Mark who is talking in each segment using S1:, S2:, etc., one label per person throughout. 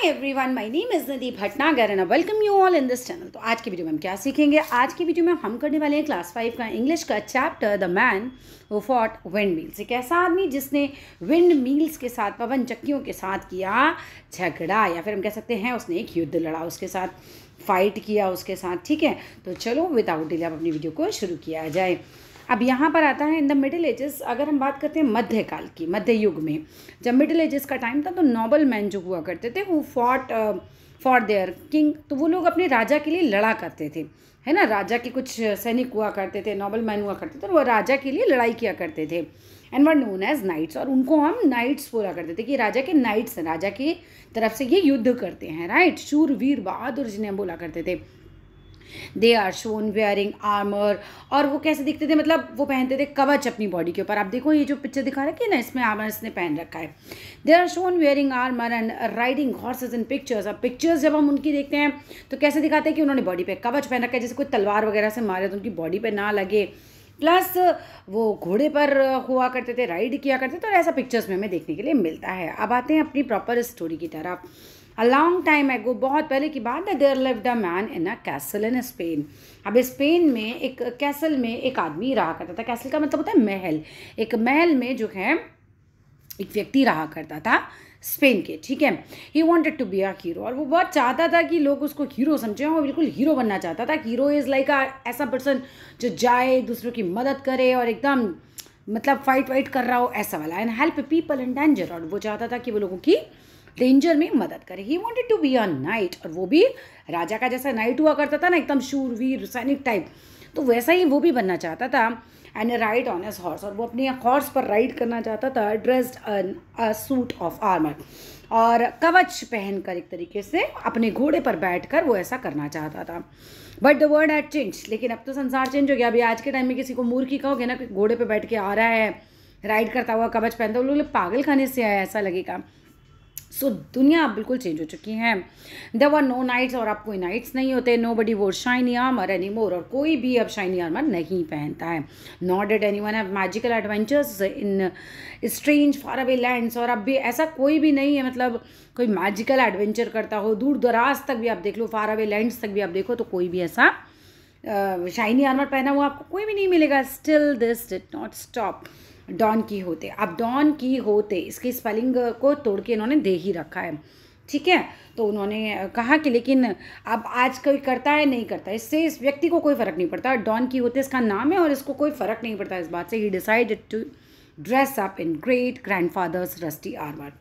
S1: Hi everyone, my name is Nidhi Bhatnagar and welcome you all in this channel. तो आज की video में हम क्या सीखेंगे? आज की वीडियो में हम करने वाले हैं क्लास 5 का इंग्लिश का chapter the man who fought wind mills. एक ऐसा आदमी जिसने विंड मिल्स के साथ, पवन चक्कियों के साथ किया झगड़ा, या फिर हम कह सकते हैं उसने एक युद्ध लड़ा, उसके साथ फाइट किया उसके साथ। ठीक है, तो चलो विदाउट डिले अब अपनी वीडियो को शुरू किया जाए। अब यहाँ पर आता है इन द मिडिल एजेस। अगर हम बात करते हैं मध्यकाल की, मध्य युग में जब मिडिल एजेस का टाइम था तो नोबल मैन जो हुआ करते थे वो फॉट फॉर देयर किंग, तो वो लोग अपने राजा के लिए लड़ा करते थे, है ना। राजा के कुछ सैनिक हुआ करते थे, नोबल मैन हुआ करते थे, और वो राजा के लिए लड़ाई किया करते थे and were known as knights. और उनको हम नाइट्स बोला करते थे कि राजा के नाइट्स हैं, राजा की तरफ से ये युद्ध करते हैं, राइट। शूरवीर बहादुर जिन्हें हम बोला करते थे। They are shown wearing armour, और वो कैसे दिखते थे, मतलब वो पहनते थे कवच अपनी बॉडी के ऊपर। आप देखो ये जो पिक्चर दिखा रखी है ना, इसमें आर्मर इसने पहन रखा है। They are shown wearing armour and riding horses in pictures. अब पिक्चर्स जब हम उनकी देखते हैं तो कैसे दिखाते हैं कि उन्होंने बॉडी पे कवच पहन रखा है, जैसे कोई तलवार वगैरह से मारे तो उनकी बॉडी पे ना लगे, प्लस वो घोड़े पर हुआ करते थे, राइड किया करते थे, और ऐसा पिक्चर्स में हमें देखने के लिए मिलता है। अब आते हैं अपनी प्रॉपर स्टोरी की तरफ। अ लॉन्ग टाइम एगो, बहुत पहले की बात है, there lived a man in a castle in Spain. अब स्पेन में एक कैसल में एक आदमी रहा करता था। कैसल का मतलब होता है महल। एक महल में जो है एक व्यक्ति रहा करता था स्पेन के, ठीक है। He wanted to be a hero, और वो बहुत चाहता था कि लोग उसको हीरो समझें, वो बिल्कुल हीरो बनना चाहता था। हीरो इज़ लाइक ऐसा पर्सन जो जाए, दूसरों की मदद करे और एकदम मतलब फाइट कर रहा हो, ऐसा वाला, and help people in danger. और वो चाहता था कि वो लोगों की डेंजर में मदद करे। He wanted to be a knight, और वो भी राजा का जैसा नाइट हुआ करता था ना, एकदम शूरवीर सैनिक टाइप, तो वैसा ही वो भी बनना चाहता था। And ride on his horse, और वो अपने हॉर्स पर राइड करना चाहता था। Dressed a suit of armour, और कवच पहनकर एक तरीके से अपने घोड़े पर बैठकर वो ऐसा करना चाहता था। But the world had change, लेकिन अब तो संसार चेंज हो गया। अभी आज के टाइम में किसी को मूर्ख कहोगे ना कि घोड़े पर बैठ के आ रहा है, राइड करता हुआ, कवच पहनता हुआ, वो लोग पागल खाने से आया ऐसा लगेगा। सो दुनिया बिल्कुल चेंज हो चुकी है। देयर वर नो नाइट्स, और अब कोई नाइट्स नहीं होते। नो बडी वोर शाइनी आर्मर एनी मोर, और कोई भी अब शाइनी आर्मर नहीं पहनता है। Not did anyone have magical adventures in strange far away lands, और अब भी ऐसा कोई भी नहीं है, मतलब कोई मैजिकल एडवेंचर करता हो। दूर दराज तक भी आप देख लो, फार अवे लैंड्स तक भी आप देखो, तो कोई भी ऐसा शाइनी आर्मर पहना हुआ आपको कोई भी नहीं मिलेगा। Still this did not stop Don Quixote. अब डॉन की होते इसकी स्पेलिंग को तोड़ के इन्होंने दे ही रखा है, ठीक है। तो उन्होंने कहा कि लेकिन अब आज कोई करता है नहीं करता, इससे इस व्यक्ति को कोई फ़र्क नहीं पड़ता। डॉन की होते इसका नाम है और इसको कोई फ़र्क नहीं पड़ता इस बात से। He decided to dress up in great grandfather's rusty armour.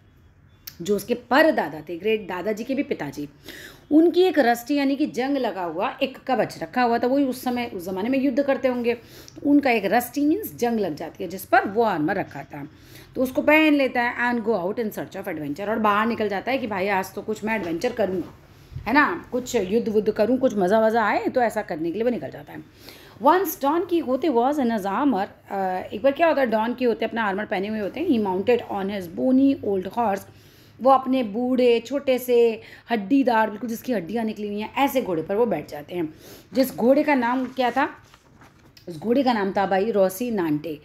S1: जो उसके परदादा थे, ग्रेट दादाजी के भी पिताजी, उनकी एक रस्टी यानी कि जंग लगा हुआ एक कवच रखा हुआ था। वही उस समय उस ज़माने में युद्ध करते होंगे, तो उनका एक रस्टी मीन्स जंग लग जाती है, जिस पर वो आर्मर रखा था। तो उसको पहन लेता है and go out in search of adventure, और बाहर निकल जाता है कि भाई आज तो कुछ मैं एडवेंचर करूँगा, है ना, कुछ युद्ध वुद्ध करूँ, कुछ मज़ा वज़ा आए, तो ऐसा करने के लिए वो निकल जाता है। वंस डॉन की होते वॉज इन हिज आर्मर, एक बार क्या होता है, डॉन की होते अपना आर्मर पहने हुए होते हैं। He mounted on his bony old horse, वो अपने बूढ़े छोटे से हड्डीदार, बिल्कुल जिसकी हड्डियाँ निकली हुई हैं, ऐसे घोड़े पर वो बैठ जाते हैं। जिस घोड़े का नाम क्या था, उस घोड़े का नाम था भाई रॉसी नांटे,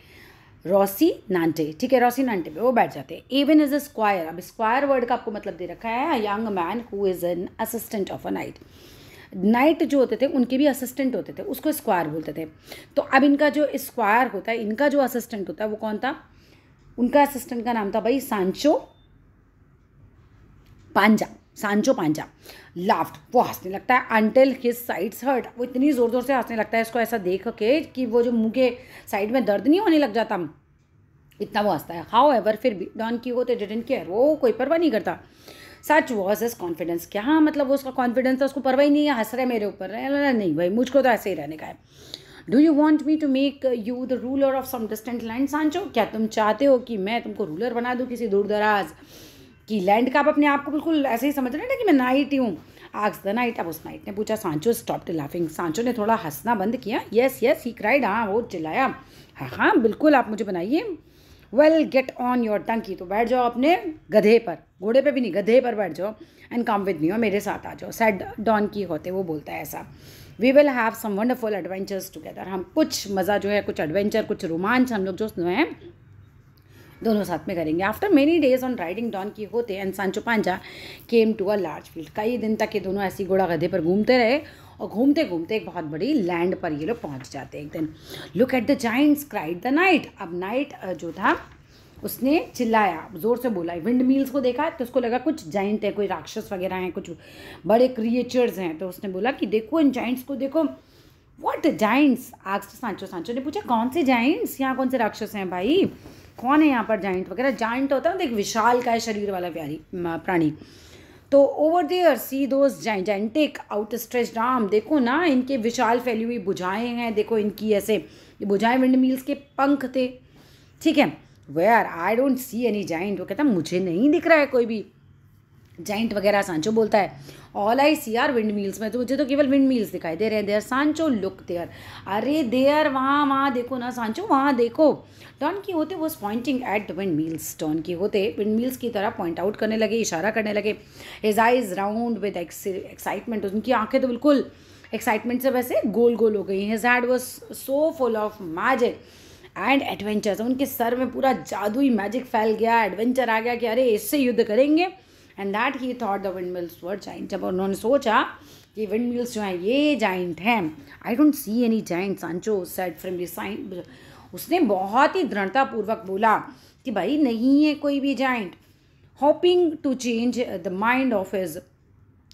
S1: रॉसी नांटे, ठीक है। रॉसी नांटे पे वो बैठ जाते हैं। इवन इज अ स्क्वायर, अब स्क्वायर वर्ड का आपको मतलब दे रखा है, young man who is an assistant of a night. Night जो होते थे उनके भी असिस्टेंट होते थे, उसको स्क्वायर बोलते थे। तो अब इनका जो स्क्वायर होता है, इनका जो असिस्टेंट होता है वो कौन था? उनका असिस्टेंट का नाम था भाई सांचो पांजा, सांचो पांजा। लाफ्ट, वो हंसने लगता है। अंटिल हिज साइड्स हर्ट, वो इतनी ज़ोर ज़ोर से हंसने लगता है इसको ऐसा देख के कि वो जो मुंह के साइड में दर्द नहीं होने लग जाता, इतना वो हंसता है। हाउ एवर, फिर भी डॉन की होते डिडंट केयर, वो कोई परवाह नहीं करता। सच वॉज हिज कॉन्फिडेंस, क्या मतलब वो उसका कॉन्फिडेंस था, उसको परवाह ही नहीं है, हंस रहे मेरे ऊपर, नहीं भाई मुझको तो ऐसे ही रहने का है। Do you want me to make you the ruler of some distant land Sancho, क्या तुम चाहते हो कि मैं तुमको रूलर बना दूँ किसी दूर दराज कि लैंड का? आप अपने आप को बिल्कुल ऐसे ही समझ रहे हैं ना कि मैं नाइट ही हूँ। आस्क द नाइट, अब उस नाइट ने पूछा। सांचो स्टॉप्ड लाफिंग, सांचो ने थोड़ा हंसना बंद किया। येस येस ही क्राइड, हाँ वो चिल्लाया, हाँ हाँ बिल्कुल आप मुझे बनाइए। वेल गेट ऑन योर टंकी, तो बैठ जाओ अपने गधे पर, घोड़े पे भी नहीं गधे पर बैठ जाओ। एंड कम विद मी, और मेरे साथ आ जाओ। सेड डॉन की होते, वो बोलता है ऐसा। We will have some wonderful adventures together, हम कुछ मज़ा जो है, कुछ एडवेंचर, कुछ रोमांच हम लोग जो है दोनों साथ में करेंगे। After many days on riding Don Quixote and Sancho Panza came to a large field. कई दिन तक ये दोनों ऐसी घोड़ा गधे पर घूमते रहे और घूमते घूमते एक बहुत बड़ी लैंड पर ये लोग पहुंच जाते हैं एक दिन। Look at the Giants cried the night. अब नाइट जो था उसने चिल्लाया, ज़ोर से बोला। विंड मिल्स को देखा तो उसको लगा कुछ जाइंट है, कोई राक्षस वगैरह हैं, कुछ बड़े क्रिएचर्स हैं। तो उसने बोला कि देखो इन जाइंट्स को देखो। व्हाट जाइंट्स आस्क्ड सांचो। सांचो ने पूछा कौन से जाइंट्स, यहाँ कौन से राक्षस हैं भाई, कौन है यहाँ पर जाइंट वगैरह। जाइंट होता है ना एक विशाल का शरीर वाला प्राणी। तो over there see those gigantic outstretched arm. देखो ना इनके विशाल फैली हुई भुजाएं हैं, देखो इनकी ऐसे ये भुजाएं विंड मिल्स के पंख थे, ठीक है। Where I don't see any giant. वो कहता मुझे नहीं दिख रहा है कोई भी जाइंट वगैरह। सांचो बोलता है all I see are windmills में, तो मुझे तो केवल विंड मिल्स दिखाई दे रहे हैं। देयर सांचो लुक देयर। अरे देयर वहाँ देखो ना सांचो, वहाँ देखो। Don Quixote was pointing at the windmills. Don Quixote windmills की तरफ पॉइंट आउट करने लगे, इशारा करने लगे। His eyes round with excitement. उनकी आंखें तो बिल्कुल एक्साइटमेंट से वैसे गोल गोल हो गई। His had was so full of magic and adventures. उनके सर में पूरा जादुई मैजिक फैल गया, एडवेंचर आ गया कि अरे इससे युद्ध करेंगे। And that he thought the wind mills were giant. जब उन्होंने सोचा कि विंड मिल्स जो हैं ये जाइंट हैं। आई डोंट सी एनी जाइंट सांचो सेड फ्रॉम साइड। उसने बहुत ही दृढ़तापूर्वक बोला कि भाई नहीं है कोई भी giant. Hoping to change the mind of his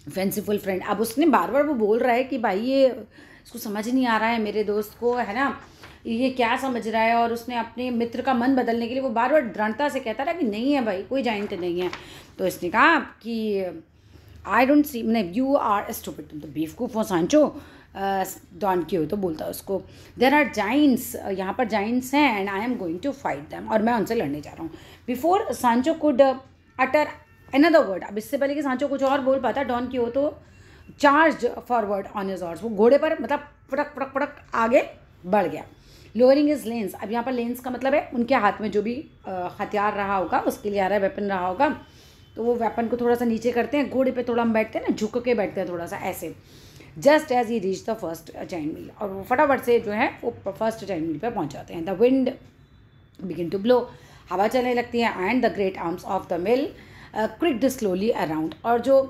S1: fanciful friend. अब उसने बार बार वो बोल रहा है कि भाई ये इसको समझ नहीं आ रहा है, मेरे दोस्त को है ना ये क्या समझ रहा है। और उसने अपने मित्र का मन बदलने के लिए वो बार बार दृढ़ता से कहता रहा कि नहीं है भाई कोई जाइंट नहीं है। तो इसने कहा कि आई डोंट सी, नहीं यू आर स्टूपिड, तुम तो बेवकूफ़ हो सांचो। डॉन क्यों तो बोलता है उसको देयर आर जाइंट्स, यहाँ पर जाइंट्स हैं and I am going to fight them, और मैं उनसे लड़ने जा रहा हूँ। बिफोर सांचो कुड अटर अनदर वर्ड। अब इससे पहले कि सांचो कुछ और बोल पाता डॉन क्यों तो charge forward on his horse. वो घोड़े पर मतलब पटक पटक पटक आगे बढ़ गया। Lowering is lens. अब यहाँ पर लेंस का मतलब है उनके हाथ में जो भी हथियार रहा होगा उसके लिए आ रहा है, वेपन रहा होगा, तो वो वेपन को थोड़ा सा नीचे करते हैं। घोड़े पे थोड़ा हम बैठते हैं ना, झुक के बैठते हैं थोड़ा सा ऐसे। Just as he reach the first giant mill. और वो फटाफट से जो है वो फर्स्ट जाइंट मिल पर पहुँच जाते हैं। The wind begin to blow. हवा चलने लगती है। And the great arms of the mill creaked slowly around. और जो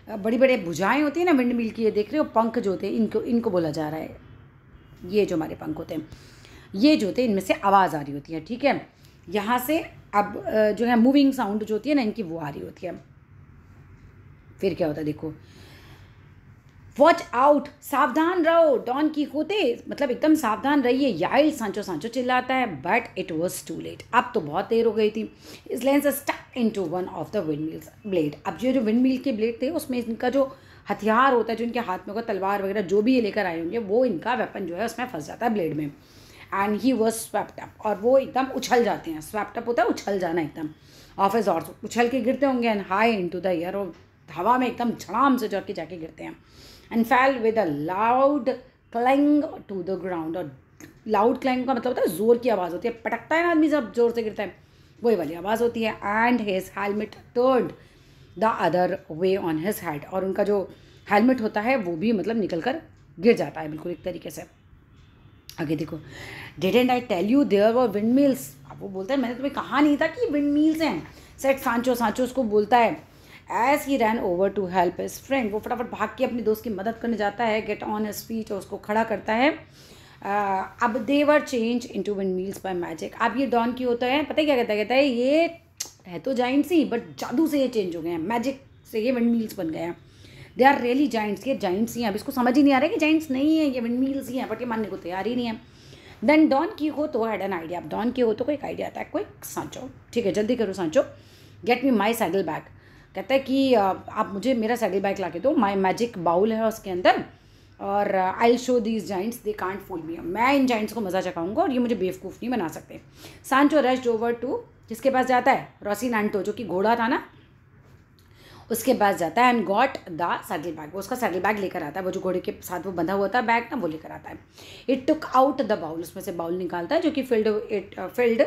S1: बड़ी बड़ी भुजाएं होती है ना विंड मिल की, ये देख रहे हो पंख जो होते हैं इनको बोला जा रहा है, ये जो हमारे पंख होते हैं ये जो होते हैं इनमें से आवाज़ आ रही होती है, ठीक है। यहाँ से अब जो है मूविंग साउंड जो होती है ना इनकी वो आ रही होती है। फिर क्या होता है देखो, वॉच आउट, सावधान रहो। डॉन कीहोते मतलब एकदम सावधान रहिए। याइल सांचो सांचो चिल्लाता है। But it was too late. अब तो बहुत देर हो गई थी। His lance stuck into one of the windmills blade. अब जो विंड मिल के ब्लेड थे उसमें इनका जो हथियार होता है, जो इनके हाथ में होगा, तलवार वगैरह जो भी ये लेकर आए होंगे, वो इनका वेपन जो है उसमें फंस जाता है ब्लेड में। And he was swapped up. और वो एकदम उछल जाते हैं। स्वैप्ड अप होता है उछल जाना एकदम। ऑफ हिज हॉर्स उछल के गिरते होंगे। And high into the air. और हवा में एकदम झड़ाम से जाके गिरते हैं। And fell with a loud clang to the ground. और लाउड क्लैंग का मतलब होता है ज़ोर की आवाज़ होती है। पटकता है ना आदमी जब ज़ोर से गिरता है, वही वाली आवाज़ होती है। And his helmet turned the other way on his head. और उनका जो हेलमेट होता है वो भी मतलब निकल कर गिर जाता है बिल्कुल एक तरीके से। आगे देखो, didn't I tell you there were windmills. अब वो बोलता है मैंने तुम्हें कहा नहीं था कि विंड मिल्स हैं, सेट सांचो। सांचो उसको बोलता है as he ran over to help his friend. वो फटाफट भाग के अपने दोस्त की मदद करने जाता है। गेट ऑन हिज फीट, और उसको खड़ा करता है। अब they were change into windmills by magic. अब ये डॉन की होता है, पता है क्या कहता है, कहता है ये है तो जाइंट्स ही, बट जादू से ये चेंज हो गए हैं, मैजिक से ये विंड मिल्स बन गए हैं। They are really giants. ये जाइंट्स ही हैं। अब इसको समझ ही नहीं आ रहा है कि जाइंट्स नहीं है, ये विंड मिल्स ही हैं, बट ये मानने को तैयार ही नहीं है। Then Don Quixote had an idea. अब डॉन कीहोतो को एक आइडिया आता है, कोई सांचो ठीक है जल्दी करो सांचो, गेट मी माई सैडल बैग। कहता है कि आप मुझे मेरा सैडल बैग ला के दो, माई मैजिक बाउल है उसके अंदर, और I will show these giants they can't fool me. मैं इन जाइंट्स को मज़ा चखाऊंगा और ये मुझे बेवकूफ़ नहीं बना सकते। सांचो रश्ड ओवर टू, किसके पास जाता है, रोसिनांटो जो कि घोड़ा था ना उसके पास जाता है। And got the saddle bag. वो उसका सैडल बैग लेकर आता है, वो जो घोड़े के साथ वो बंधा हुआ था बैग ना, वो लेकर आता है। It took out the bowl. उसमें से बाउल निकालता है जो कि फिल्ड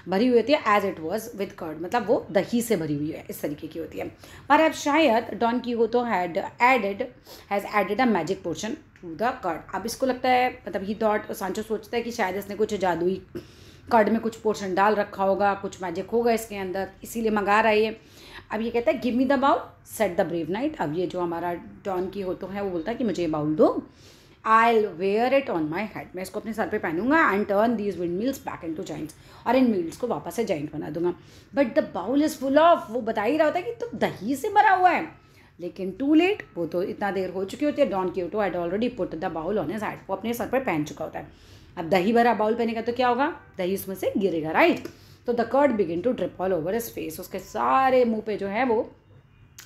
S1: भरी हुई होती है as it was with curd. मतलब वो दही से भरी हुई है, इस तरीके की होती है। पर अब शायद Don Quixote has added a magic potion to the curd. अब इसको लगता है मतलब ही थॉट, सांचो सोचता है कि शायद इसने कुछ जादुई कर्ड में कुछ पोर्शन डाल रखा होगा, कुछ मैजिक होगा इसके अंदर, इसीलिए मंगा रहा है ये। अब ये कहता है give me the bowl said the brave knight. अब ये जो हमारा डॉन कीहोतो है वो बोलता है कि मुझे ये बाउल दो, I'll wear it on my head, मैं इसको अपने सर पे पहनूंगा, and turn these windmills back into giants, और इन व्हील्स को वापस से जाइंट बना दूंगा। But the bowl is full of, वो बता ही रहा होता है कि तो दही से भरा हुआ है, लेकिन टू लेट, वो तो इतना देर हो चुकी होती है। Don Quixote had already put the bowl on his head, वो अपने सर पर पहन चुका होता है। अब दही भरा बाउल पहनेगा तो क्या होगा, दही उसमें से गिरेगा, राइट। तो the curd begin to drip all over his face, उसके सारे मुंह पे जो है वो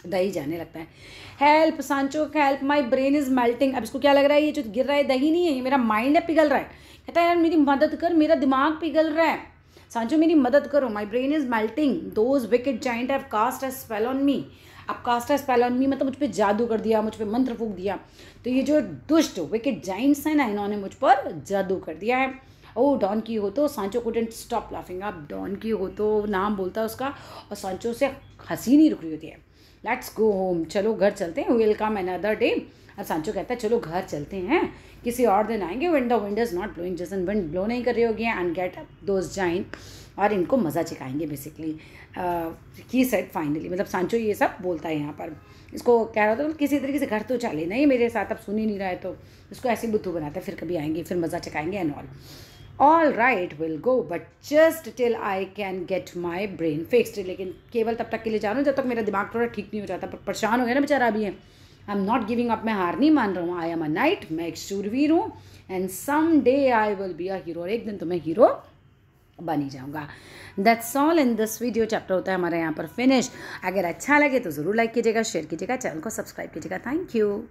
S1: दही जाने लगता है। हेल्प सांचो help, my brain is melting. अब इसको क्या लग रहा है, ये जो गिर रहा है दही नहीं है, ये मेरा माइंड है, पिघल रहा है। कहता है यार मेरी मदद कर, मेरा दिमाग पिघल रहा है, सांचो मेरी मदद करो, my brain is melting, those wicked giant have cast a spell on me. अब cast a spell on me मतलब मुझ पर जादू कर दिया, मुझ पर मंत्र फूंक दिया। तो ये जो दुष्ट विकेट जाइंट्स हैं ना, इन्होंने मुझ पर जादू कर दिया है। ओ डॉन कीहोतो, सांचो कुडंट स्टॉप लाफिंग। अब डॉन कीहोतो नाम बोलता है उसका, और सांचो से हंसी नहीं रुक रही होती है। लेट्स गो होम, चलो घर चलते हैं, विल कम अनदर डे। अब सांचो कहता है चलो घर चलते हैं, किसी और दिन आएंगे, when the wind is not blowing, जिस दिन विंड ब्लो नहीं कर रही होगी, एंड गेट दोज जाइंट, और इनको मज़ा चिखाएंगे बेसिकली। ही सेड फाइनली, मतलब सांचो ये सब बोलता है यहाँ पर, इसको कह रहा था किसी तरीके से घर तो चले नहीं मेरे साथ, अब सुन ही नहीं रहा है, तो इसको ऐसे बुद्धू बनाता है, फिर कभी आएंगे, फिर मज़ा चिखाएंगे and all right will go but just till I can get my brain fixed. लेकिन केवल तब तक के लिए जा रहा हूँ जब तक मेरा दिमाग थोड़ा ठीक नहीं हो जाता। पर परेशान हो गया ना बेचारा अभी है। I am not giving up, मैं हार नहीं मान रहा हूँ। आई एम अ नाइट, मैं एक शूरवीर हूँ, and some day I will be a hero, एक दिन तो मैं हीरो बन ही जाऊँगा। That's all in this video. Chapter होता है हमारे यहाँ पर फिनिश। अगर अच्छा लगे तो ज़रूर लाइक कीजिएगा, शेयर कीजिएगा, चैनल को सब्सक्राइब कीजिएगा। Thank you.